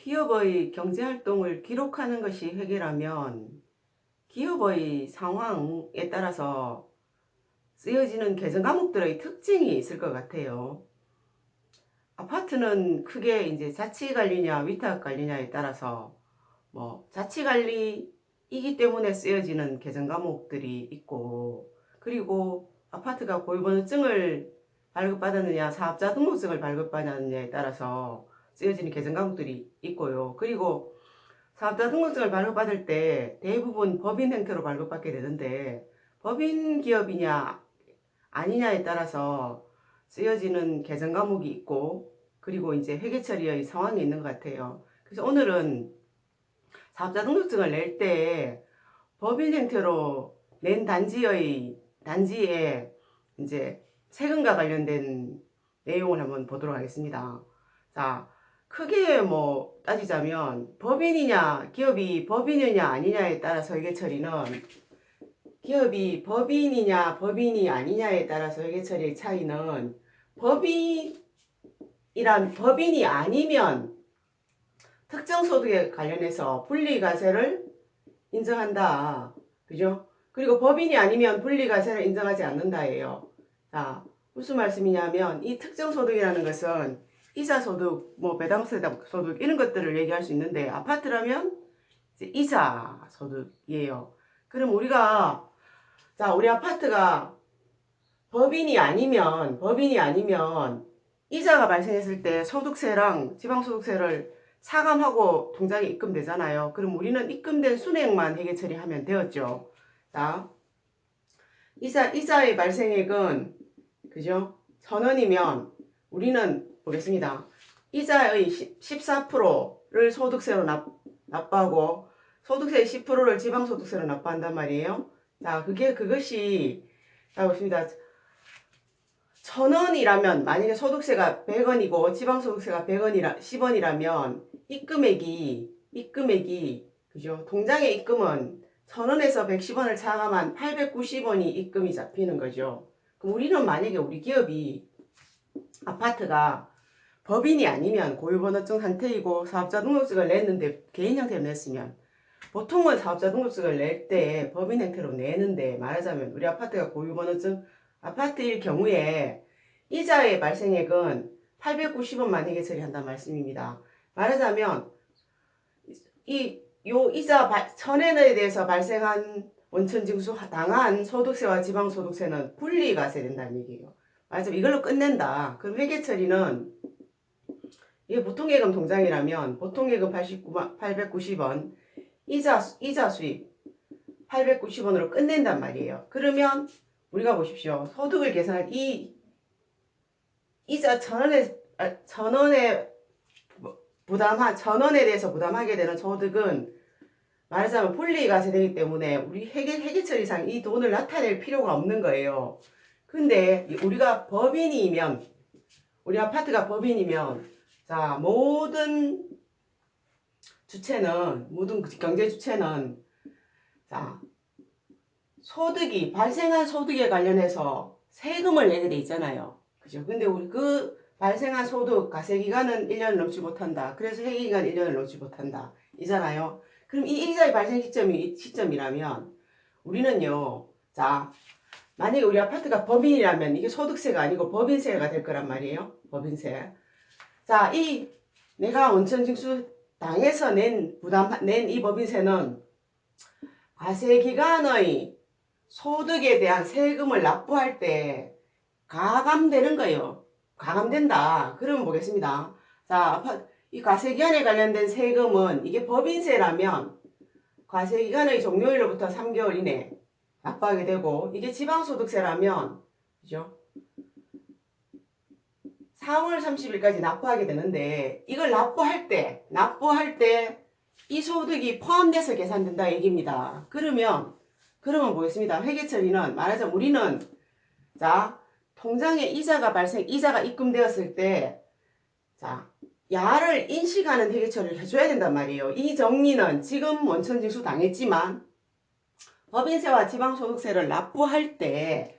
기업의 경제활동을 기록하는 것이 회계라면 기업의 상황에 따라서 쓰여지는 계정 과목들의 특징이 있을 것 같아요. 아파트는 크게 이제 자치관리냐 위탁관리냐에 따라서 자치관리이기 때문에 쓰여지는 계정 과목들이 있고, 그리고 아파트가 고유번호증을 발급받았느냐 사업자 등록증을 발급받았느냐에 따라서 쓰여지는 계정 과목들이 있고요. 그리고 사업자 등록증을 발급받을 때 대부분 법인 형태로 발급받게 되는데, 법인 기업이냐 아니냐에 따라서 쓰여지는 계정 과목이 있고, 그리고 이제 회계 처리의 상황이 있는 것 같아요. 그래서 오늘은 사업자 등록증을 낼 때 법인 형태로 낸 단지에 이제 세금과 관련된 내용을 한번 보도록 하겠습니다. 자, 크게 따지자면 기업이 법인이냐 아니냐에 따라서 회계 처리는, 기업이 법인이 아니냐에 따라서 회계 처리의 차이는, 법인이 아니면 특정 소득에 관련해서 분리과세를 인정한다. 그죠? 그리고 법인이 아니면 분리과세를 인정하지 않는다예요. 자, 무슨 말씀이냐면 이 특정 소득이라는 것은 이자 소득, 배당 소득 이런 것들을 얘기할 수 있는데, 아파트라면 이제 이자 소득이에요. 그럼 우리 아파트가 법인이 아니면 이자가 발생했을 때 소득세랑 지방소득세를 차감하고 통장에 입금되잖아요. 그럼 우리는 입금된 순액만 회계 처리하면 되었죠. 자, 이자의 발생액은, 그죠? 1,000원이면 우리는 보겠습니다. 이자의 14%를 소득세로 납부하고 소득세의 10%를 지방소득세로 납부한단 말이에요. 자, 그것이, 자, 보십니다. 1,000원이라면, 만약에 소득세가 100원이고 지방소득세가 10원이라면 입금액이 그죠? 통장에 입금은 1,000원에서 110원을 차감한 890원이 입금이 잡히는 거죠. 그럼 우리는 만약에 우리 기업이, 아파트가 법인이 아니면 고유번호증 상태이고 사업자 등록증을 냈는데, 개인 형태로 냈으면, 보통은 사업자 등록증을 낼 때 법인 형태로 내는데, 말하자면 우리 아파트가 고유번호증 아파트일 경우에 이자의 발생액은 890원만 회계 처리한다는 말씀입니다. 말하자면 요 이자 1,000원에 대해서 발생한 원천징수 당한 소득세와 지방소득세는 분리과세 된다는 얘기예요. 말하자면 이걸로 끝낸다. 그럼 회계 처리는, 이게 보통예금 통장이라면 보통예금 890원, 이자 수입 890원으로 끝낸단 말이에요. 그러면 우리가 보십시오. 소득을 계산할 이자 1,000원에 1,000원에 대해서 부담하게 되는 소득은, 말하자면 분리과세 되기 때문에 우리 회계 처리상 이 돈을 나타낼 필요가 없는 거예요. 근데 우리 아파트가 법인이면, 자, 모든 경제 주체는, 자, 발생한 소득에 관련해서 세금을 내게 돼 있잖아요. 그죠? 근데 우리 그 발생한 소득 과세 기간은 1년을 넘지 못한다. 그래서 회계 기간 1년을 넘지 못한다. 이잖아요. 그럼 이 이자의 발생 시점이라면 우리는요. 자, 만약에 우리 아파트가 법인이라면 이게 소득세가 아니고 법인세가 될 거란 말이에요. 법인세. 자, 내가 원천징수 당해서 낸 이 법인세는 과세 기간의 소득에 대한 세금을 납부할 때 가감되는 거예요. 가감된다. 그러면 보겠습니다. 자, 이 과세기간에 관련된 세금은, 이게 법인세라면 과세기간의 종료일로부터 3개월 이내 납부하게 되고, 이게 지방소득세라면, 그죠? 4월 30일까지 납부하게 되는데, 이걸 납부할 때 이 소득이 포함돼서 계산된다 얘기입니다. 그러면 보겠습니다. 회계처리는, 말하자면 우리는, 자, 통장에 이자가 입금되었을 때, 자, 야를 인식하는 회계처리를 해줘야 된단 말이에요. 이 정리는 지금 원천징수 당했지만 법인세와 지방소득세를 납부할 때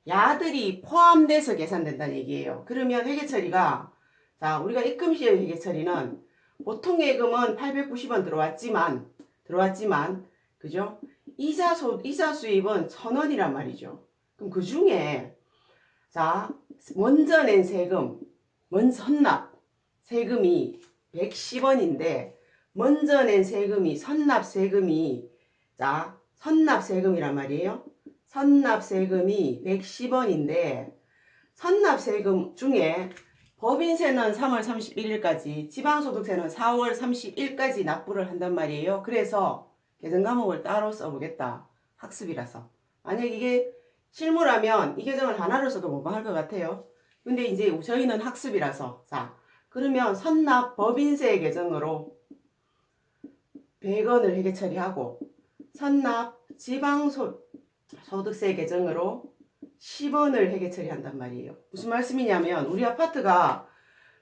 야들이 포함돼서 계산된다는 얘기예요. 그러면 회계처리가, 자, 우리가 입금 시의 회계처리는 보통 예금은 890원 들어왔지만 그죠? 이자 수입은 1000원이란 말이죠. 그럼 그 중에 자, 먼저 낸 세금, 먼저 헌납 세금이 110원인데 먼저 낸 세금이 선납세금이란 말이에요. 선납세금이 110원인데 선납세금 중에 법인세는 3월 31일까지, 지방소득세는 4월 30일까지 납부를 한단 말이에요. 그래서 계정과목을 따로 써보겠다. 학습이라서. 만약 이게 실무라면 이 계정을 하나로 써도 무방할 것 같아요. 근데 이제 저희는 학습이라서 자, 그러면 선납 법인세 계정으로 100원을 회계 처리하고 선납 지방소득세 계정으로 10원을 회계 처리한단 말이에요. 무슨 말씀이냐면 우리 아파트가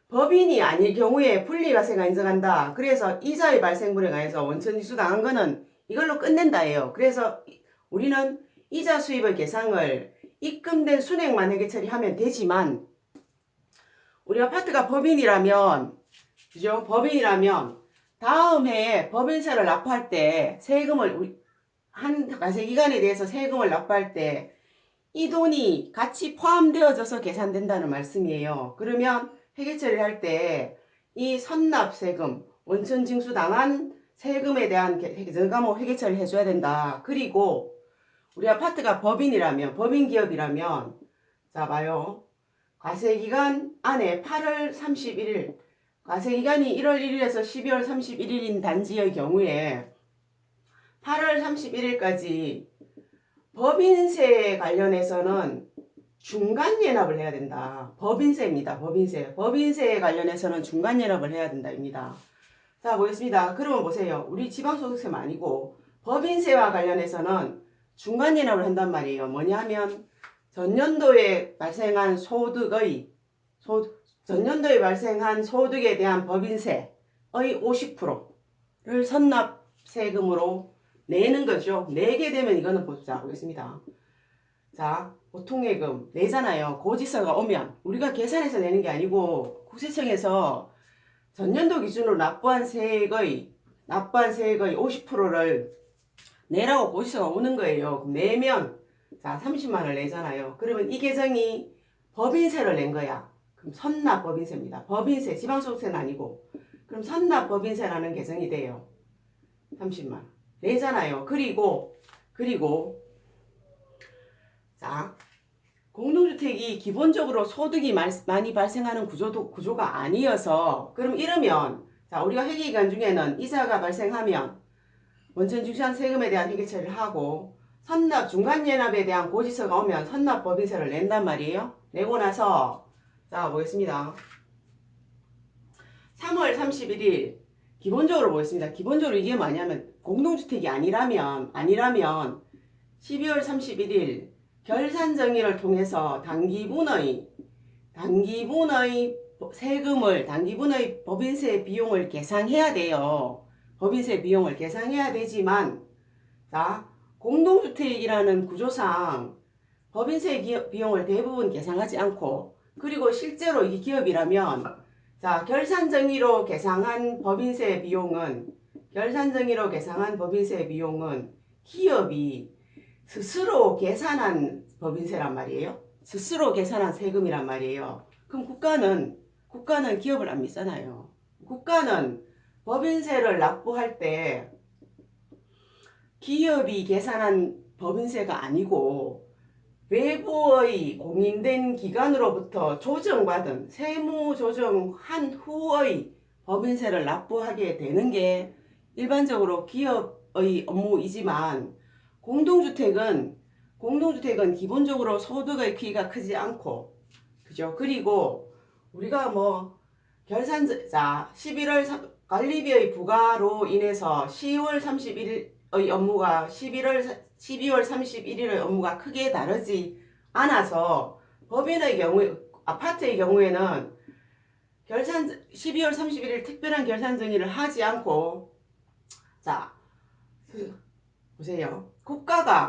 법인이 아닐 경우에 분리과세가 인정한다. 그래서 이자의 발생분에 관해서 원천징수 당한 거는 이걸로 끝낸다예요. 그래서 우리는 이자 수입의 계상을 입금된 순액만 회계 처리하면 되지만 우리 아파트가 법인이라면 그죠? 법인이라면 다음 해에 법인세를 납부할 때 세금을 한 과세기간에 대해서 세금을 납부할 때 이 돈이 같이 포함되어져서 계산된다는 말씀이에요. 그러면 회계처리를 할 때 이 선납세금, 원천징수 당한 세금에 대한 계정과목 회계처리를 해줘야 된다. 그리고 우리 아파트가 법인기업이라면 자 봐요. 과세기간 안에 8월 31일 과세기간이 1월 1일에서 12월 31일인 단지의 경우에 8월 31일까지 법인세 관련해서는 중간예납을 해야 된다. 법인세입니다. 법인세에 관련해서는 중간예납을 해야 된다입니다. 자 보겠습니다. 그러면 보세요. 우리 지방소득세만 아니고 법인세와 관련해서는 중간예납을 한단 말이에요. 뭐냐면 전년도에 발생한 소득에 대한 법인세의 50%를 선납세금으로 내는 거죠. 내게 되면 이거는 보자 보겠습니다. 자, 보통예금 내잖아요. 고지서가 오면 우리가 계산해서 내는 게 아니고 국세청에서 전년도 기준으로 납부한 세액의 50%를 내라고 고지서가 오는 거예요. 내면 자 30만 원을 내잖아요. 그러면 이 계정이 법인세를 낸 거야. 그럼 선납 법인세입니다. 법인세, 지방소득세는 아니고 그럼 선납 법인세라는 계정이 돼요. 30만 원 내잖아요. 그리고 자 공동주택이 기본적으로 소득이 많이 발생하는 구조가 아니어서 그럼 이러면 자 우리가 회계기간 중에는 이자가 발생하면 원천징수한 세금에 대한 회계 처리를 하고 선납 중간예납에 대한 고지서가 오면 선납 법인세를 낸단 말이에요. 내고 나서 자 보겠습니다. 3월 31일 기본적으로 보겠습니다. 기본적으로 이게 뭐냐면 공동주택이 아니라면 12월 31일 결산정의를 통해서 단기분의 세금을 단기분의 법인세 비용을 계상해야 돼요. 법인세 비용을 계상해야 되지만 자 공동주택이라는 구조상 법인세 비용을 대부분 계상하지 않고 그리고 실제로 이게 기업이라면 자 결산정의로 계상한 법인세 비용은 기업이 스스로 계산한 법인세란 말이에요. 스스로 계산한 세금이란 말이에요. 그럼 국가는 기업을 안 믿잖아요. 국가는 법인세를 납부할 때 기업이 계산한 법인세가 아니고 외부의 공인된 기관으로부터 조정받은 세무조정한 후의 법인세를 납부하게 되는 게 일반적으로 기업의 업무이지만 공동주택은 기본적으로 소득의 크기가 크지 않고 그죠? 그리고 우리가 뭐 자 11월 관리비의 부과로 인해서 10월 31일의 업무가 12월 31일의 업무가 크게 다르지 않아서 법인의 경우에 아파트의 경우에는 12월 31일 특별한 결산 정의를 하지 않고 자 보세요.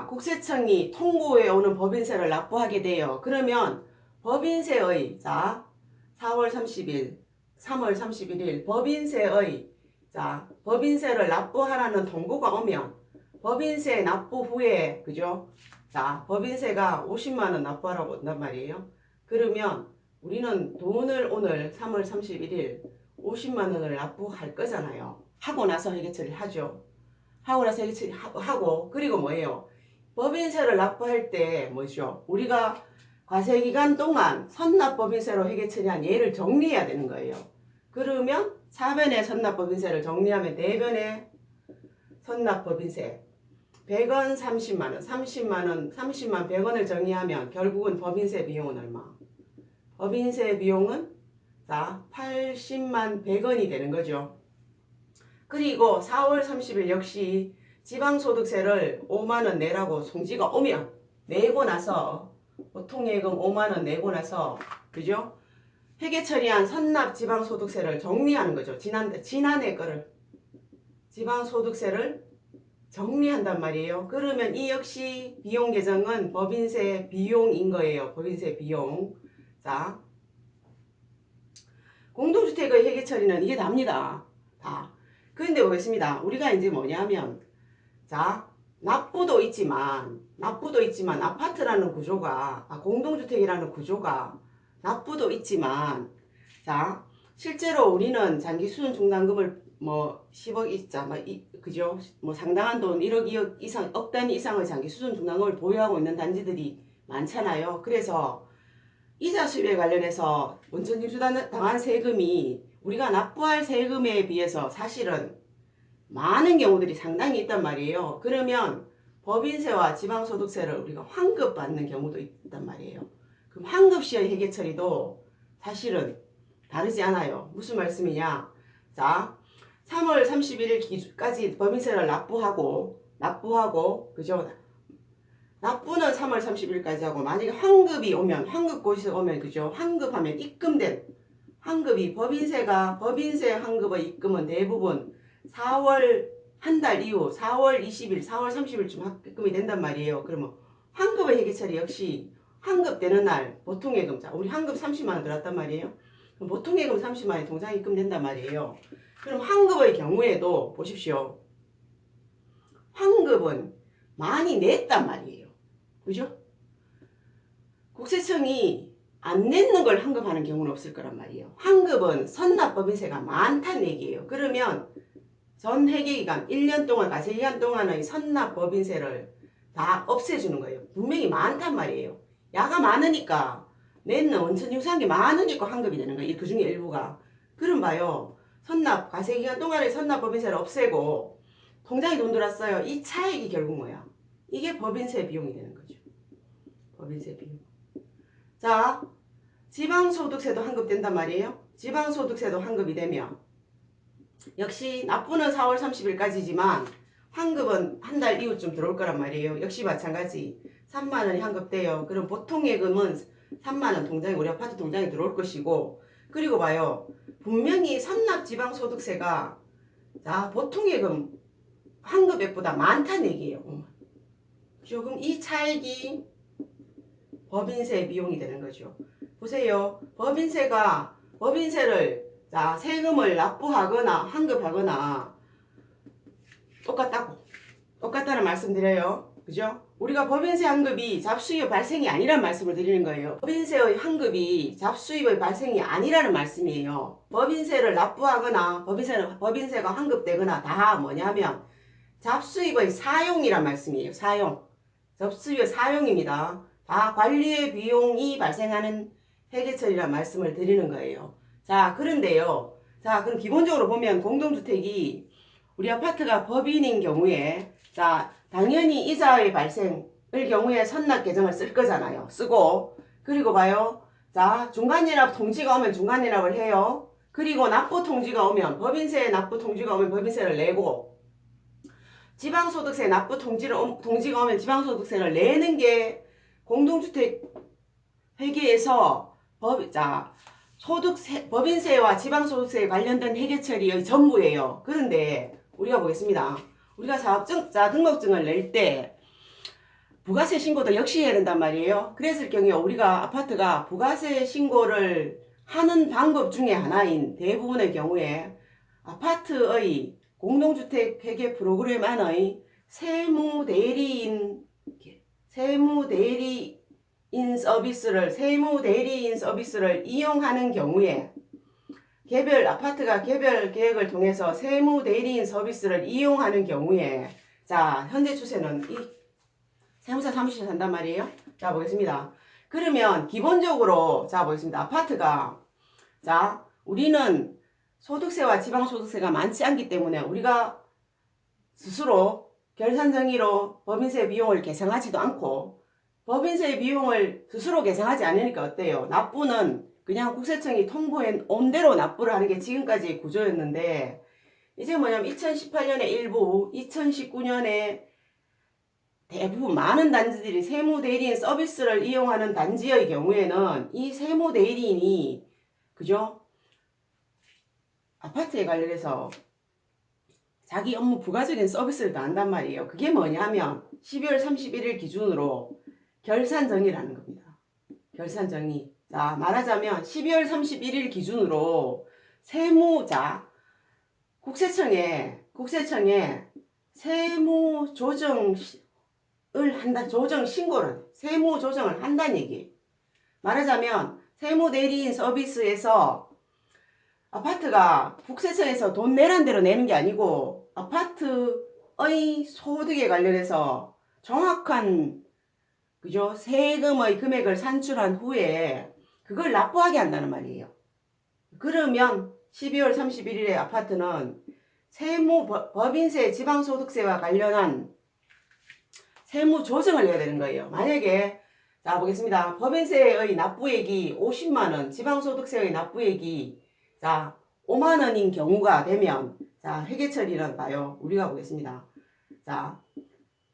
국세청이 통고해 오는 법인세를 납부하게 돼요. 그러면 법인세의 자 4월 30일 3월 31일 법인세의 법인세를 납부하라는 통보가 오면 법인세 납부 후에 그죠? 자, 법인세가 50만 원 납부하라고 온단 말이에요. 그러면 우리는 돈을 오늘 3월 31일 50만 원을 납부할 거잖아요. 하고 나서 회계처리를 하죠. 하고 나서 회계처리 하고 그리고 뭐예요? 법인세를 납부할 때 뭐죠? 우리가 과세기간 동안 선납법인세로 회계처리한 예를 정리해야 되는 거예요. 그러면 4변의 선납법인세를 정리하면 4변의 선납법인세 100원 30만원 30만원 30만 100원을 정리하면 결국은 법인세 비용은 얼마? 법인세 비용은 80만 100원이 되는 거죠. 그리고 4월 30일 역시 지방소득세를 5만원 내라고 송지가 오면 내고 나서 보통예금 5만원 내고 나서 그죠? 회계 처리한 선납 지방소득세를 정리하는 거죠. 지난해 거를 지방소득세를 정리한단 말이에요. 그러면 이 역시 비용 계정은 법인세 비용인 거예요. 법인세 비용. 자, 공동주택의 회계 처리는 이게 답니다. 다. 그런데 보겠습니다. 우리가 이제 뭐냐면 자, 납부도 있지만 아파트라는 구조가 공동주택이라는 구조가 납부도 있지만 자, 실제로 우리는 장기 수준 중단금을 뭐 10억 있자 그죠? 뭐 상당한 돈 1억 2억 이상 억 단위 이상의 장기 수준 중단금을 보유하고 있는 단지들이 많잖아요. 그래서 이자 수입에 관련해서 원천징수 당한 세금이 우리가 납부할 세금에 비해서 사실은 많은 경우들이 상당히 있단 말이에요. 그러면 법인세와 지방소득세를 우리가 환급받는 경우도 있단 말이에요. 그럼 환급시의 회계처리도 사실은 다르지 않아요. 무슨 말씀이냐? 자, 3월 31일까지 법인세를 납부하고 그죠? 납부는 3월 30일까지 하고 만약에 환급이 오면 환급고시가 오면 그죠? 환급하면 입금된 환급이 법인세 환급의 입금은 대부분 4월 한 달 이후 4월 20일, 4월 30일쯤 입금이 된단 말이에요. 그러면 환급의 회계처리 역시 환급되는 날 보통예금 우리 환급 30만 원 들었단 말이에요. 그럼 보통예금 30만 원이 통장에 입금된단 말이에요. 그럼 환급의 경우에도 보십시오. 환급은 많이 냈단 말이에요. 그죠? 국세청이 안 냈는 걸 환급하는 경우는 없을 거란 말이에요. 환급은 선납법인세가 많다는 얘기예요. 그러면 전 회계기간 1년 동안 과세기간 동안의 선납법인세를 다 없애주는 거예요. 분명히 많단 말이에요. 야가 많으니까 냈는 원천징수한 게 많으니까 환급이 되는 거예요. 그 중에 일부가. 그럼 봐요. 과세기간 동안의 선납법인세를 없애고 통장에 돈 들었어요. 이 차액이 결국 뭐야? 이게 법인세 비용이 되는 거죠. 법인세 비용. 자, 지방소득세도 환급된단 말이에요. 지방소득세도 환급이 되면 역시 납부는 4월 30일까지지만 환급은 한 달 이후쯤 들어올 거란 말이에요. 역시 마찬가지 3만 원이 환급돼요. 그럼 보통 예금은 3만 원 통장에 우리 아파트 통장에 들어올 것이고 그리고 봐요. 분명히 선납 지방소득세가 보통 예금 환급액보다 많다는 얘기예요. 조금 이 차액이 법인세 비용이 되는 거죠. 보세요. 법인세를 세금을 납부하거나 환급하거나 똑같다는 말씀드려요. 그죠? 우리가 법인세 환급이 잡수입의 발생이 아니란 말씀을 드리는 거예요. 법인세의 환급이 잡수입의 발생이 아니라는 말씀이에요. 법인세를 납부하거나 법인세가 환급되거나 다 뭐냐면 잡수입의 사용이란 말씀이에요. 잡수입의 사용입니다. 다 관리의 비용이 발생하는 회계처리란 말씀을 드리는 거예요. 자, 그런데요. 자, 그럼 기본적으로 보면 공동주택이 우리 아파트가 법인인 경우에 당연히 이자의 발생을 경우에 선납 계정을 쓸 거잖아요. 쓰고 그리고 봐요. 중간연합 통지가 오면 중간연합을 해요. 그리고 납부 통지가 오면 법인세 납부 통지가 오면 법인세를 내고 지방소득세 납부 통지가 오면 지방소득세를 내는 게 공동주택 회계에서 법인세와 지방소득세에 관련된 회계처리의 전부예요. 그런데 우리가 보겠습니다. 우리가 등록증을 낼 때 부가세 신고도 역시 해야 된단 말이에요. 그랬을 경우에 우리가 아파트가 부가세 신고를 하는 방법 중에 하나인 대부분의 경우에 아파트의 공동주택 회계 프로그램 안의 세무대리인 서비스를 이용하는 경우에 아파트가 개별 계획을 통해서 세무대리인 서비스를 이용하는 경우에 자 현재 추세는 이 세무사 사무실 산단 말이에요. 자 보겠습니다. 그러면 기본적으로 자 보겠습니다. 아파트가 자 우리는 소득세와 지방소득세가 많지 않기 때문에 우리가 스스로 결산정의로 법인세 비용을 계상하지도 않고 법인세 비용을 스스로 계상하지 않으니까 어때요? 납부는 그냥 국세청이 통보해 온 대로 납부를 하는 게 지금까지 구조였는데 이제 뭐냐면 2018년에 일부 2019년에 대부분 많은 단지들이 세무대리인 서비스를 이용하는 단지의 경우에는 이 세무대리인이 그죠? 아파트에 관련해서 자기 업무 부가적인 서비스를 다 한단 말이에요. 그게 뭐냐면 12월 31일 기준으로 결산정의라는 겁니다. 결산정의. 자 말하자면 12월 31일 기준으로 세무자 국세청에 세무조정을 한다. 조정신고를 세무조정을 한다는 얘기. 말하자면 세무대리인 서비스에서 아파트가 국세청에서 돈 내란 대로 내는 게 아니고 아파트의 소득에 관련해서 정확한 그죠? 세금의 금액을 산출한 후에 그걸 납부하게 한다는 말이에요. 그러면 12월 31일에 아파트는 법인세, 지방소득세와 관련한 세무 조정을 해야 되는 거예요. 만약에 자 보겠습니다. 법인세의 납부액이 50만원, 지방소득세의 납부액이 자 5만원인 경우가 되면 자 회계처리는 봐요. 우리가 보겠습니다. 자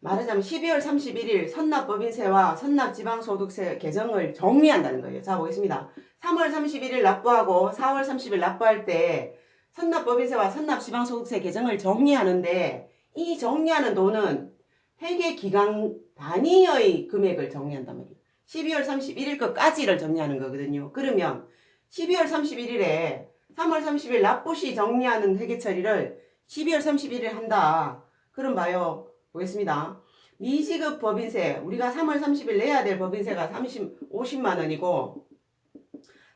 말하자면 12월 31일 선납법인세와 선납지방소득세 개정을 정리한다는 거예요. 자 보겠습니다. 3월 31일 납부하고 4월 30일 납부할 때 선납법인세와 선납지방소득세 개정을 정리하는데 이 정리하는 돈은 회계기간 단위의 금액을 정리한단 말이에요. 12월 31일 것까지를 정리하는 거거든요. 그러면 12월 31일에 3월 30일 납부시 정리하는 회계처리를 12월 31일에 한다. 그럼 봐요. 보겠습니다. 미지급 법인세 우리가 3월 30일 내야 될 법인세가 50만원이고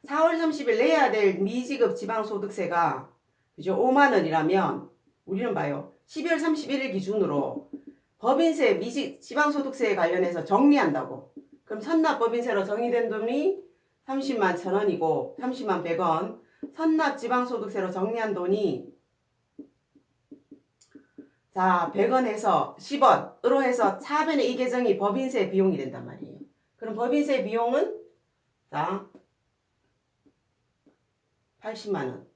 4월 30일 내야 될 미지급 지방소득세가 그죠 5만원이라면 우리는 봐요. 12월 31일 기준으로 법인세 지방소득세에 관련해서 정리한다고. 그럼 선납법인세로 정리된 돈이 30만 1,000원이고 30만 100원 선납지방소득세로 정리한 돈이 자 100원 해서 10원으로 해서 차변의 이 계정이 법인세 비용이 된단 말이에요. 그럼 법인세 비용은 자 80만원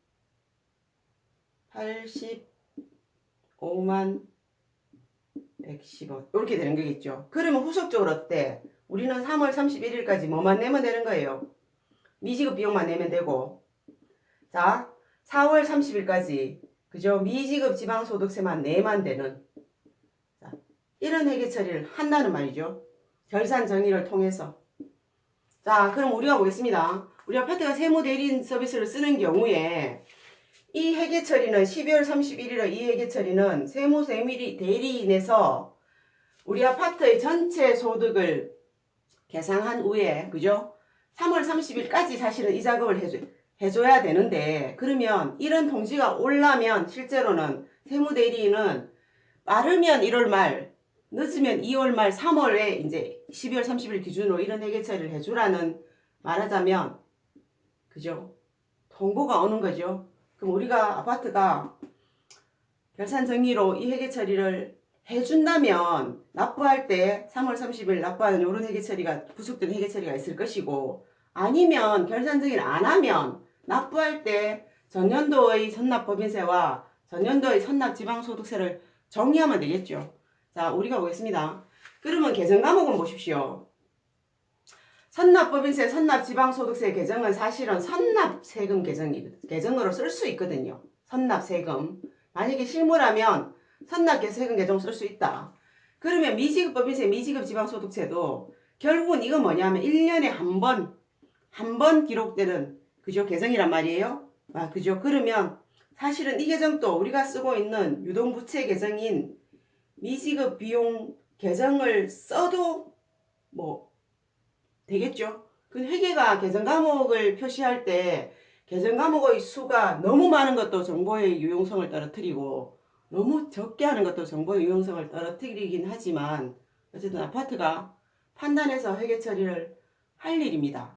85만 110원 이렇게 되는 거겠죠. 그러면 후속적으로 어때? 우리는 3월 31일까지 뭐만 내면 되는 거예요. 미지급 비용만 내면 되고 자 4월 30일까지 그죠? 미지급 지방소득세만 내만 되는 자, 이런 회계처리를 한다는 말이죠. 결산 정의를 통해서. 자 그럼 우리가 보겠습니다. 우리 아파트가 세무대리인 서비스를 쓰는 경우에 이 회계처리는 12월 31일의 이 회계처리는 세무대리인에서 우리 아파트의 전체 소득을 계상한 후에 그죠? 3월 30일까지 사실은 이 작업을 해줘야 되는데 그러면 이런 통지가 올라면 실제로는 세무대리인은 빠르면 1월 말 늦으면 2월 말 3월에 이제 12월 30일 기준으로 이런 회계처리를 해주라는 말하자면 그죠? 통보가 오는 거죠. 그럼 우리가 아파트가 결산정의로 이 회계처리를 해준다면 납부할 때 3월 30일 납부하는 이런 회계처리가 구속된 회계처리가 있을 것이고 아니면 결산정의를 안하면 납부할 때 전년도의 선납법인세와 전년도의 선납지방소득세를 정리하면 되겠죠. 자 우리가 보겠습니다. 그러면 개정 과목은 보십시오. 선납법인세, 선납지방소득세 개정은 사실은 선납세금 개정으로 쓸 수 있거든요. 선납세금. 만약에 실무라면 선납세금 개정 쓸 수 있다. 그러면 미지급법인세, 미지급지방소득세도 결국은 이건 뭐냐면 1년에 한 번 기록되는 그죠? 계정이란 말이에요. 그죠? 그러면 사실은 이 계정도 우리가 쓰고 있는 유동부채 계정인 미지급 비용 계정을 써도 뭐 되겠죠? 그 회계가 계정 과목을 표시할 때 계정 과목의 수가 너무 많은 것도 정보의 유용성을 떨어뜨리고 너무 적게 하는 것도 정보의 유용성을 떨어뜨리긴 하지만 어쨌든 아파트가 판단해서 회계 처리를 할 일입니다.